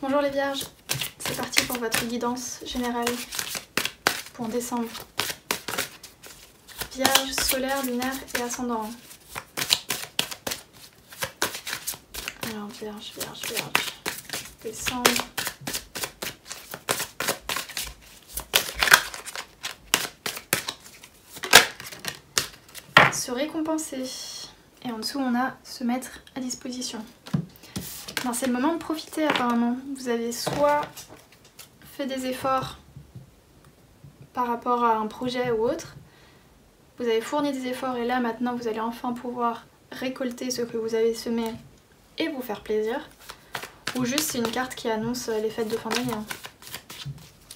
Bonjour les vierges, c'est parti pour votre guidance générale pour décembre. Vierge, solaire, lunaire et ascendant. Alors vierge, décembre. Se récompenser. Et en dessous on a se mettre à disposition. C'est le moment de profiter apparemment. Vous avez soit fait des efforts par rapport à un projet ou autre, vous avez fourni des efforts et là maintenant vous allez enfin pouvoir récolter ce que vous avez semé et vous faire plaisir. Ou juste c'est une carte qui annonce les fêtes de fin d'année.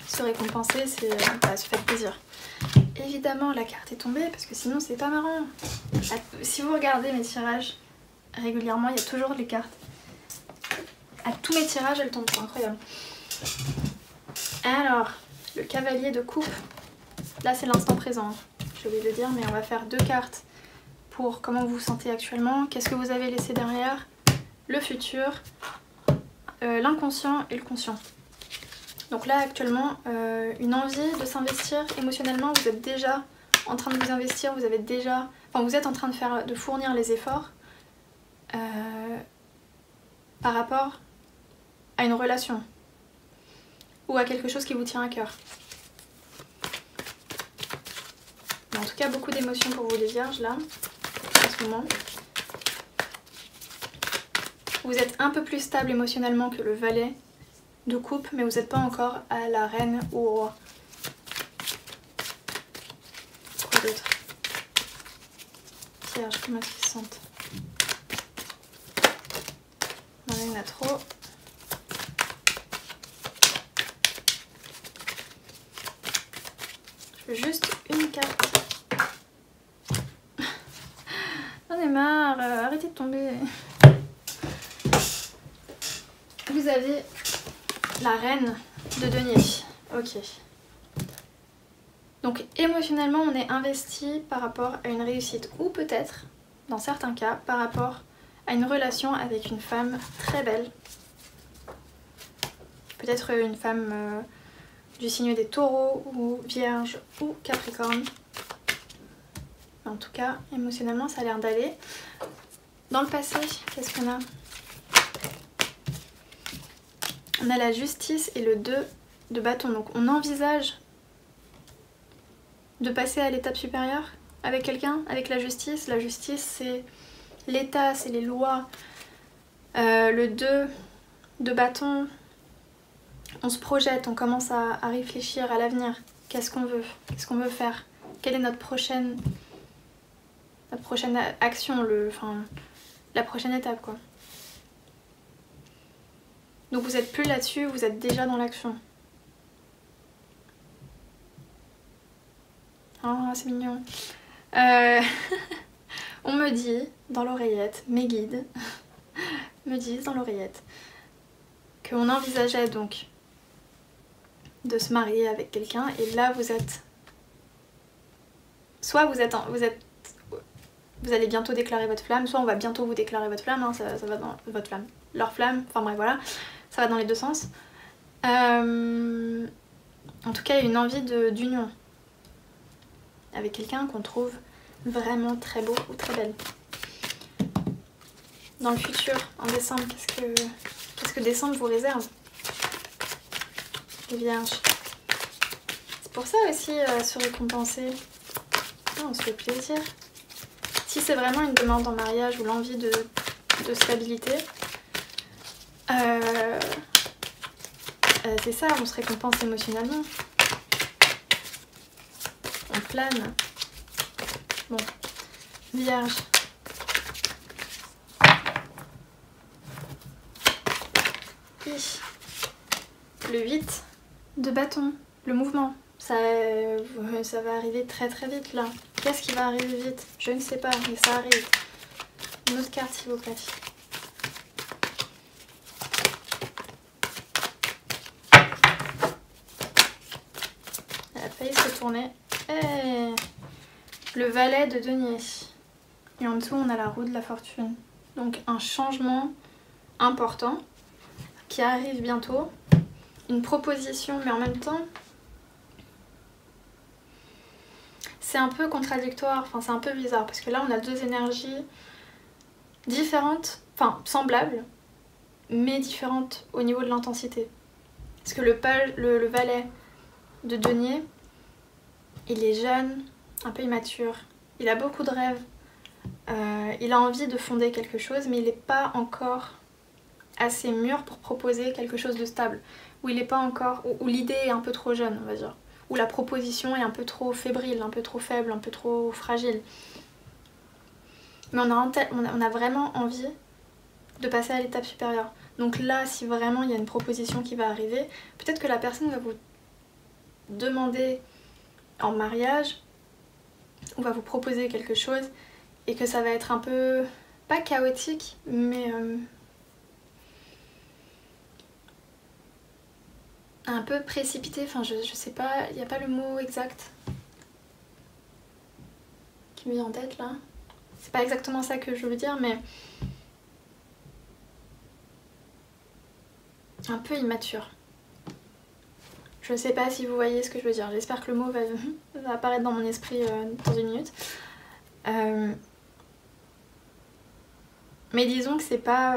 Se récompenser, c'est se faire plaisir. Évidemment la carte est tombée parce que sinon c'est pas marrant. Si vous regardez mes tirages régulièrement, il y a toujours les cartes. À tous mes tirages, elles tombent, c'est incroyable. Alors, le cavalier de coupe. Là, c'est l'instant présent. J'ai oublié de le dire, mais on va faire 2 cartes pour comment vous vous sentez actuellement, qu'est-ce que vous avez laissé derrière, le futur, l'inconscient et le conscient. Donc là, actuellement, une envie de s'investir émotionnellement. Vous êtes déjà en train de vous investir, vous êtes en train de fournir les efforts par rapport à une relation ou à quelque chose qui vous tient à cœur. Mais en tout cas, beaucoup d'émotions pour vous les vierges là, en ce moment. Vous êtes un peu plus stable émotionnellement que le valet de coupe, mais vous n'êtes pas encore à la reine ou au roi. Quoi d'autre? Vierge, comment est-ce qu'ils se sentent? Il y en a trop. Je veux juste une carte. J'en ai marre, arrêtez de tomber. Vous avez la reine de denier. Ok. Donc émotionnellement on est investi par rapport à une réussite ou peut-être, dans certains cas, par rapport à une relation avec une femme très belle. Peut-être une femme du signe des taureaux ou vierge ou capricorne. En tout cas, émotionnellement, ça a l'air d'aller. Dans le passé, qu'est-ce qu'on a? On a la justice et le 2 de bâton. Donc on envisage de passer à l'étape supérieure avec quelqu'un, avec la justice. La justice, c'est l'État, c'est les lois. Le 2 de bâton, on se projette, on commence à réfléchir à l'avenir. Qu'est-ce qu'on veut? Qu'est-ce qu'on veut faire? Quelle est notre prochaine action, la prochaine étape quoi. Donc vous êtes plus là-dessus, vous êtes déjà dans l'action. Oh, c'est mignon. On me dit dans l'oreillette, mes guides me disent dans l'oreillette qu'on envisageait donc de se marier avec quelqu'un et là vous êtes... Soit vous allez bientôt déclarer votre flamme, soit on va bientôt vous déclarer votre flamme, hein, ça va dans votre flamme, leur flamme, enfin bref voilà, ça va dans les deux sens. En tout cas il y a une envie d'union avec quelqu'un qu'on trouve vraiment très beau ou très belle. Dans le futur, en décembre, qu'est-ce que décembre vous réserve? Les vierges. C'est pour ça aussi se récompenser. Oh, on se fait plaisir. Si c'est vraiment une demande en mariage ou l'envie de stabilité, c'est ça, on se récompense émotionnellement. On plane. Bon, vierge. Le 8 de bâton, le mouvement. Ça va arriver très très vite là. Qu'est-ce qui va arriver vite? Je ne sais pas, mais ça arrive. Une autre carte s'il vous plaît. Elle a failli se tourner. Hey, le valet de denier. Et en dessous on a la roue de la fortune. Donc un changement important. qui arrive bientôt. Une proposition, mais en même temps, c'est un peu contradictoire, enfin c'est un peu bizarre, parce que là on a deux énergies différentes, enfin semblables, mais différentes au niveau de l'intensité. Parce que le valet de denier, il est jeune, un peu immature, il a beaucoup de rêves, il a envie de fonder quelque chose, mais il n'est pas encore assez mûr pour proposer quelque chose de stable, où il est pas encore, où l'idée est un peu trop jeune, on va dire, où la proposition est un peu trop fébrile, un peu trop faible, un peu trop fragile. Mais on a vraiment envie de passer à l'étape supérieure. Donc là, si vraiment il y a une proposition qui va arriver, peut-être que la personne va vous demander en mariage ou va vous proposer quelque chose et que ça va être un peu, pas chaotique, mais un peu précipité, enfin je sais pas, il n'y a pas le mot exact qui me vient en tête là. C'est pas exactement ça que je veux dire, mais un peu immature. Je sais pas si vous voyez ce que je veux dire, j'espère que le mot va apparaître dans mon esprit dans une minute. Mais disons que c'est pas...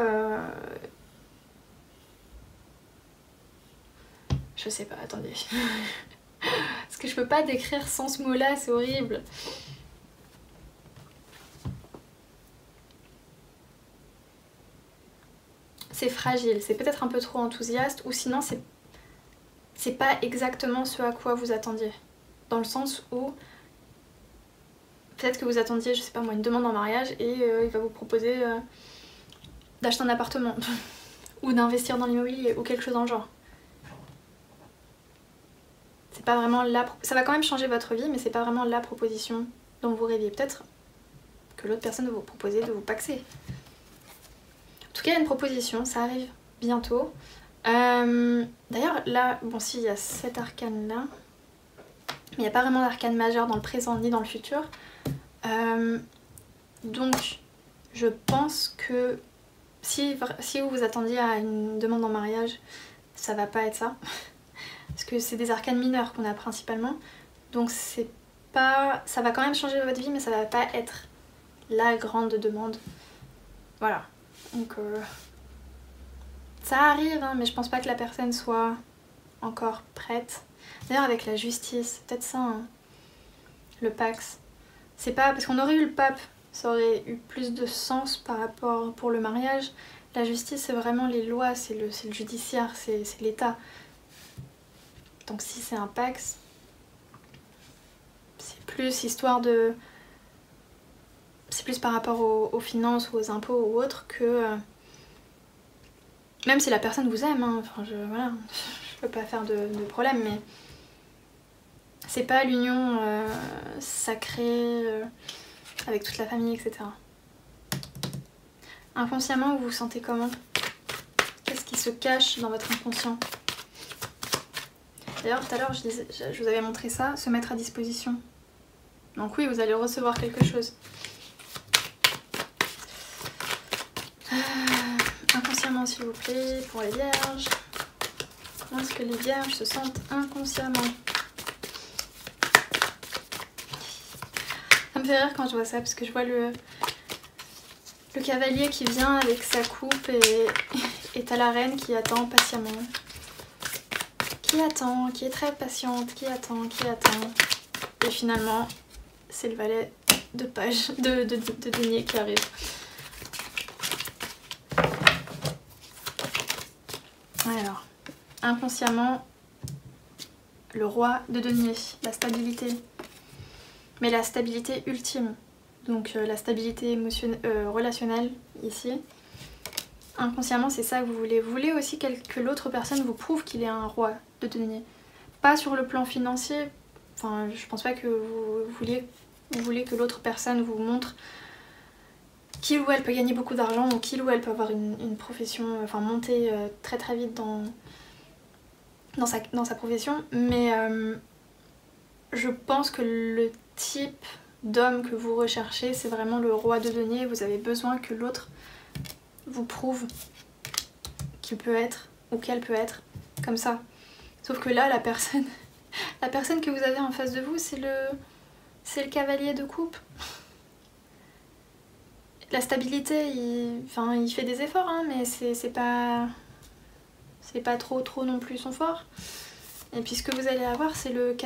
Je sais pas, attendez. Parce que je peux pas décrire sans ce mot-là, c'est horrible. C'est fragile, c'est peut-être un peu trop enthousiaste, ou sinon c'est pas exactement ce à quoi vous attendiez. Dans le sens où peut-être que vous attendiez, je sais pas moi, une demande en mariage et il va vous proposer d'acheter un appartement ou d'investir dans l'immobilier ou quelque chose dans le genre. C'est pas vraiment la... Ça va quand même changer votre vie, mais c'est pas vraiment la proposition dont vous rêviez. Peut-être que l'autre personne va vous proposer de vous paxer. En tout cas, il y a une proposition, ça arrive bientôt. D'ailleurs, là, bon, si, il y a cet arcane-là, mais il n'y a pas vraiment d'arcane majeur dans le présent ni dans le futur. Donc, je pense que si vous vous attendiez à une demande en mariage, ça va pas être ça. Parce que c'est des arcanes mineurs qu'on a principalement. Donc c'est pas... ça va quand même changer votre vie, mais ça va pas être la grande demande. Voilà. Donc ça arrive, hein, mais je pense pas que la personne soit encore prête. D'ailleurs avec la justice, c'est peut-être ça, hein, le Pax. C'est pas... parce qu'on aurait eu le pape, ça aurait eu plus de sens par rapport pour le mariage. La justice, c'est vraiment les lois, c'est le judiciaire, c'est l'État. Donc si c'est un Pax, c'est plus histoire de... c'est plus par rapport aux finances ou aux impôts ou autres que... même si la personne vous aime, hein, enfin voilà, je peux pas faire de problème, mais... c'est pas l'union sacrée avec toute la famille, etc. Inconsciemment, vous vous sentez comment? Qu'est-ce qui se cache dans votre inconscient? D'ailleurs, tout à l'heure, je vous avais montré ça, se mettre à disposition. Donc oui, vous allez recevoir quelque chose. Inconsciemment, s'il vous plaît, pour les vierges. Comment est-ce que les vierges se sentent inconsciemment? Ça me fait rire quand je vois ça, parce que je vois le cavalier qui vient avec sa coupe et t'as la reine qui attend patiemment. Qui attend, qui est très patiente, qui attend. Et finalement, c'est le valet de page, de denier qui arrive. Alors, inconsciemment, le roi de denier, la stabilité. Mais la stabilité ultime. Donc la stabilité relationnelle ici. Inconsciemment, c'est ça que vous voulez. Vous voulez aussi que l'autre personne vous prouve qu'il est un roi de denier. Pas sur le plan financier. Enfin, je pense pas que vous voulez que l'autre personne vous montre qu'il ou elle peut gagner beaucoup d'argent ou qu'il ou elle peut avoir une profession, enfin monter très très vite dans sa profession. Mais je pense que le type d'homme que vous recherchez, c'est vraiment le roi de denier. Vous avez besoin que l'autre vous prouve qu'il peut être, ou qu'elle peut être comme ça. Sauf que là, la personne que vous avez en face de vous, c'est le cavalier de coupe. La stabilité, il fait des efforts, hein, mais c'est pas trop non plus son fort. Et puis ce que vous allez avoir, c'est le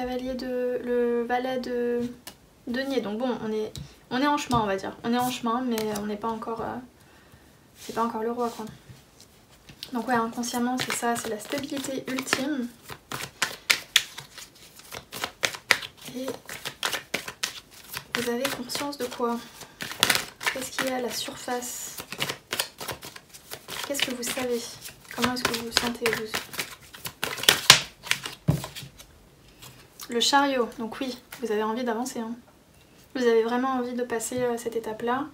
valet de denier. Donc bon, on est en chemin, on va dire. On est en chemin, mais on n'est pas encore... c'est pas encore le roi, quoi. Donc ouais, inconsciemment, c'est ça, c'est la stabilité ultime. Et vous avez conscience de quoi? Qu'est-ce qu'il y a à la surface? Qu'est-ce que vous savez? Comment est-ce que vous vous sentez, vous? Le chariot, donc oui, vous avez envie d'avancer, hein. Vous avez vraiment envie de passer cette étape-là,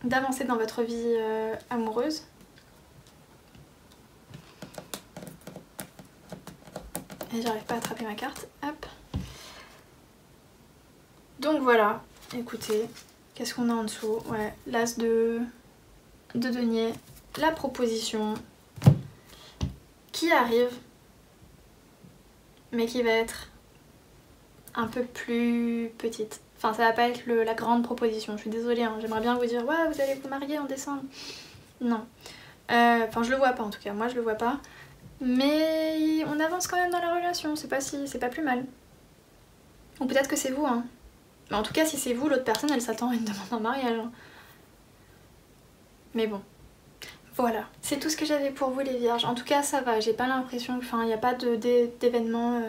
d'avancer dans votre vie amoureuse. Et j'arrive pas à attraper ma carte, hop. Donc voilà, écoutez, qu'est-ce qu'on a en dessous? Ouais, l'as de denier, la proposition qui arrive, mais qui va être un peu plus petite. Enfin, ça va pas être la grande proposition, je suis désolée, hein. J'aimerais bien vous dire, ouais, vous allez vous marier en décembre. Non. Enfin, je le vois pas en tout cas, moi je le vois pas. Mais on avance quand même dans la relation, c'est pas plus mal. Ou peut-être que c'est vous, hein. Mais en tout cas, si c'est vous, l'autre personne, elle s'attend à une demande en mariage, hein. Mais bon. Voilà, c'est tout ce que j'avais pour vous les vierges. En tout cas, ça va, j'ai pas l'impression que... Enfin, il n'y a pas d'événement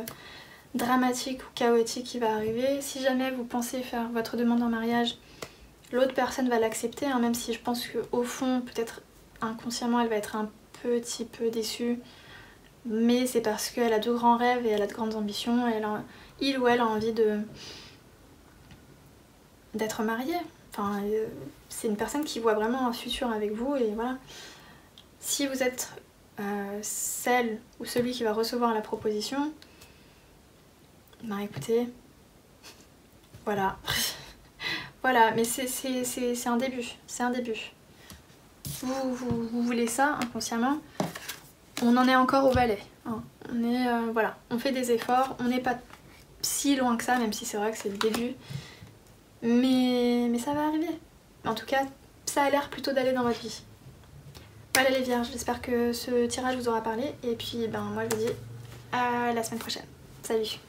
dramatique ou chaotique qui va arriver. Si jamais vous pensez faire votre demande en mariage, l'autre personne va l'accepter, hein, même si je pense qu'au fond, peut-être inconsciemment, elle va être un petit peu déçue. Mais c'est parce qu'elle a de grands rêves et elle a de grandes ambitions. Il ou elle a envie d'être mariée. Enfin, c'est une personne qui voit vraiment un futur avec vous et voilà. Si vous êtes celle ou celui qui va recevoir la proposition, ben écoutez, voilà. Voilà, mais c'est un début, c'est un début. Vous voulez ça inconsciemment, on en est encore au valet, hein. On est, voilà, on fait des efforts, on n'est pas si loin que ça, même si c'est vrai que c'est le début. Mais ça va arriver. En tout cas, ça a l'air plutôt d'aller dans votre vie. Voilà les vierges, j'espère que ce tirage vous aura parlé. Et puis, ben moi je vous dis à la semaine prochaine. Salut!